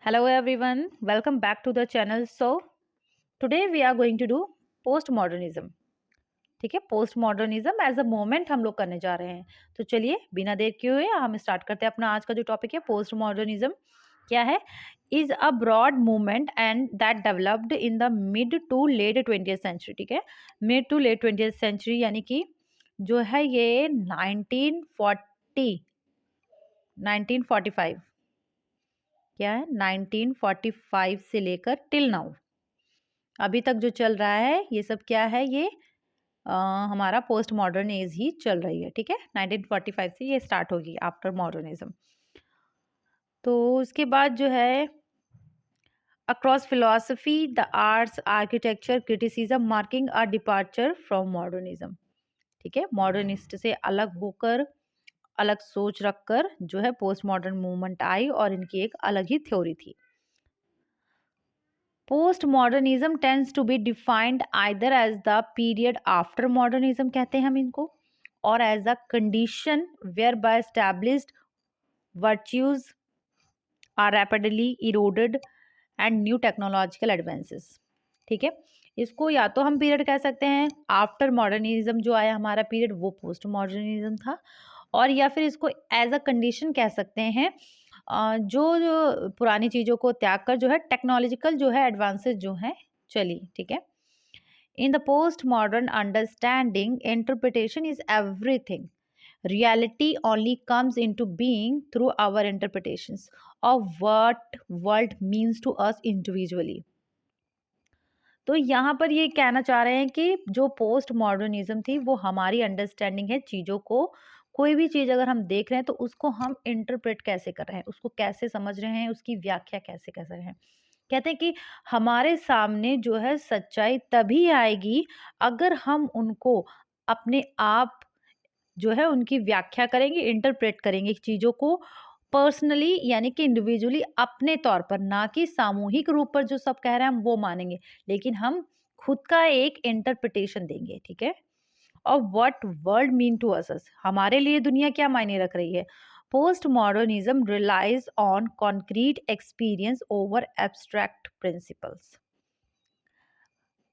Hello everyone, welcome back to the channel. So today we are going to do postmodernism. ठीक है, postmodernism as a moment हम लोग करने जा रहे हैं. तो चलिए बिना देर किए हुए हम स्टार्ट करते हैं. अपना आज का जो टॉपिक है postmodernism क्या है, is a broad movement and that developed in the mid to late 20th century. ठीक है, mid to late 20th century यानी कि जो है ये 1945 क्या है, 1945 से लेकर टिल नाउ अभी तक जो चल रहा है ये सब क्या है, ये हमारा पोस्ट मॉडर्न एज ही चल रही है. ठीक है, 1945 से ये स्टार्ट होगी आफ्टर मॉडर्निज्म. तो उसके बाद जो है across philosophy the arts architecture criticism marking a departure from modernism. ठीक है, मॉडर्निस्ट से अलग होकर अलग सोच रखकर जो है पोस्ट मॉडर्न मूवमेंट आई और इनकी एक अलग ही थ्योरी थी. Postmodernism tends to be defined either as the period after modernism कहते हैं हम इनको, और as a condition whereby established virtues are rapidly eroded and new technological advances. ठीक है, इसको या तो हम पीरियड कह सकते हैं आफ्टर मॉडर्निज्म जो आया हमारा पीरियड वो पोस्ट मॉडर्निज्म था, और या फिर इसको एज अ कंडीशन कह सकते हैं जो पुरानी चीज़ों को त्याग कर जो है टेक्नोलॉजिकल जो है एडवांसेस जो है चली. ठीक है, in the post modern understanding interpretation is everything. Reality only comes into being through our interpretations of what world means to us individually. तो यहाँ पर ये कहना चाह रहे हैं कि जो पोस्ट मॉडर्निज्म थी वो हमारी अंडरस्टैंडिंग है चीज़ों को. कोई भी चीज़ अगर हम देख रहे हैं तो उसको हम इंटरप्रेट कैसे कर रहे हैं, उसको कैसे समझ रहे हैं, उसकी व्याख्या कैसे कर रहे हैं. कहते हैं कि हमारे सामने जो है सच्चाई तभी आएगी अगर हम उनको अपने आप जो है उनकी व्याख्या करेंगे, इंटरप्रेट करेंगे चीज़ों को पर्सनली यानी कि इंडिविजुअली अपने तौर पर, ना कि सामूहिक रूप पर जो सब कह रहे हैं हम वो मानेंगे, लेकिन हम खुद का एक इंटरप्रिटेशन देंगे. ठीक है, और what world mean to us, हमारे लिए दुनिया क्या मायने रख रही है. Post modernism relies on concrete experience over abstract principles.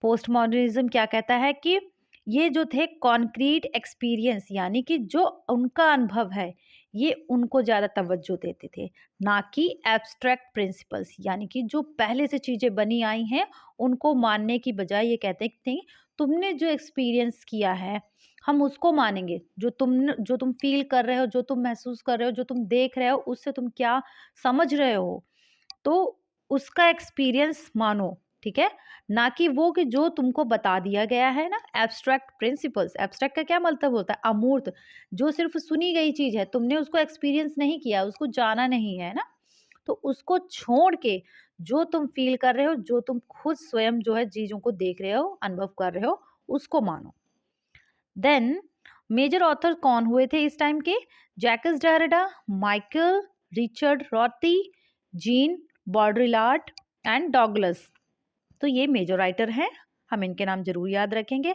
Post modernism क्या कहता है कि ये जो थे कॉन्क्रीट एक्सपीरियंस यानी कि जो उनका अनुभव है ये उनको ज़्यादा तवज्जो देते थे, ना कि एब्स्ट्रैक्ट प्रिंसिपल्स यानी कि जो पहले से चीज़ें बनी आई हैं उनको मानने की बजाय ये कहते थे तुमने जो एक्सपीरियंस किया है हम उसको मानेंगे, जो तुम फील कर रहे हो, जो तुम महसूस कर रहे हो, जो तुम देख रहे हो, उससे तुम क्या समझ रहे हो तो उसका एक्सपीरियंस मानो. ठीक है, ना कि वो कि जो तुमको बता दिया गया है ना, एब्स्ट्रैक्ट प्रिंसिपल्स. एब्स्ट्रैक्ट का क्या मतलब होता है, अमूर्त, जो सिर्फ सुनी गई चीज है, तुमने उसको एक्सपीरियंस नहीं किया, उसको जाना नहीं है ना, तो उसको छोड़ के जो तुम फील कर रहे हो, जो तुम खुद स्वयं जो है चीजों को देख रहे हो, अनुभव कर रहे हो, उसको मानो. देन मेजर ऑथर कौन हुए थे इस टाइम के, Jacques Derrida, Michael Richard Rorty, Jean Baudrillard and Douglas. तो ये मेजर राइटर हैं, हम इनके नाम जरूर याद रखेंगे.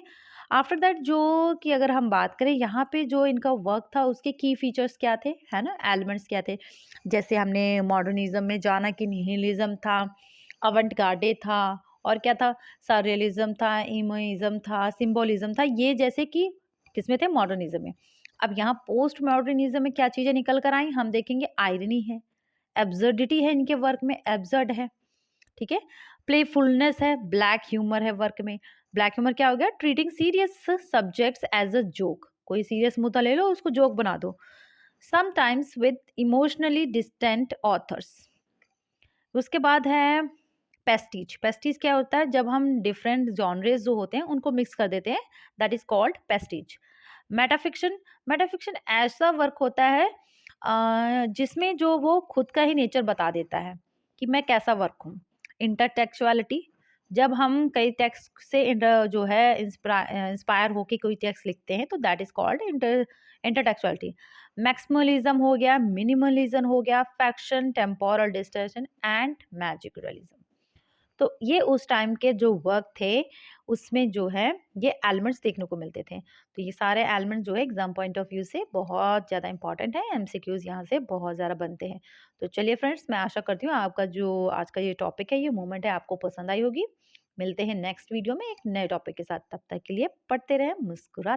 आफ्टर दैट जो कि अगर हम बात करें यहाँ पे जो इनका वर्क था उसके की फीचर्स क्या थे, है ना, एलिमेंट्स क्या थे. जैसे हमने मॉडर्निज्म में जाना कि निहिलिज्म था, अवंट गार्डे था, और क्या था, सररियलिज्म था, इमोइज्म था, सिंबोलिज्म था, ये जैसे कि किसमें थे, मॉडर्निज्म में. अब यहाँ पोस्ट मॉडर्निज्म में क्या चीज़ें निकल कर आई हम देखेंगे, आयरनी है, एब्सर्डिटी है, इनके वर्क में एब्सर्ड है. ठीक है, प्लेफुलनेस है, ब्लैक ह्यूमर है वर्क में. ब्लैक ह्यूमर क्या हो गया, treating serious subjects as a joke, कोई सीरियस मुद्दा ले लो उसको जोक बना दो. Sometimes with emotionally distant authors. उसके बाद है पेस्टीज. पेस्टीज क्या होता है, जब हम डिफरेंट जॉनरेज जो होते हैं उनको मिक्स कर देते हैं, that is called pastries. Metafiction. Metafiction ऐसा वर्क होता है जिसमें जो वो खुद का ही नेचर बता देता है कि मैं कैसा वर्क हूँ. इंटरटेक्चुअलिटी, जब हम कई टेक्स्ट से जो है इंस्पायर होके कोई टेक्स्ट लिखते हैं तो that is called intertextuality. Maximalism हो गया, मिनिमलिज्म हो गया, faction, temporal distortion and magic realism. तो ये उस टाइम के जो वर्क थे, उसमें जो है ये एलिमेंट्स देखने को मिलते थे। तो ये सारे एलिमेंट जो है एग्ज़ाम पॉइंट ऑफ व्यू से बहुत ज़्यादा इम्पोर्टेंट है, एमसीक्यूज़ यहाँ से बहुत ज़्यादा बनते हैं। तो चलिए फ्रेंड्स, मैं आशा करती हूँ आपका जो आज का ये टॉपिक है, ये मोमेंट है, आपको पसंद आई होगी। मिलते हैं नेक्स्ट वीडियो में एक नए टॉपिक के साथ, तब तक के लिए पढ़ते रहें, मुस्कुराते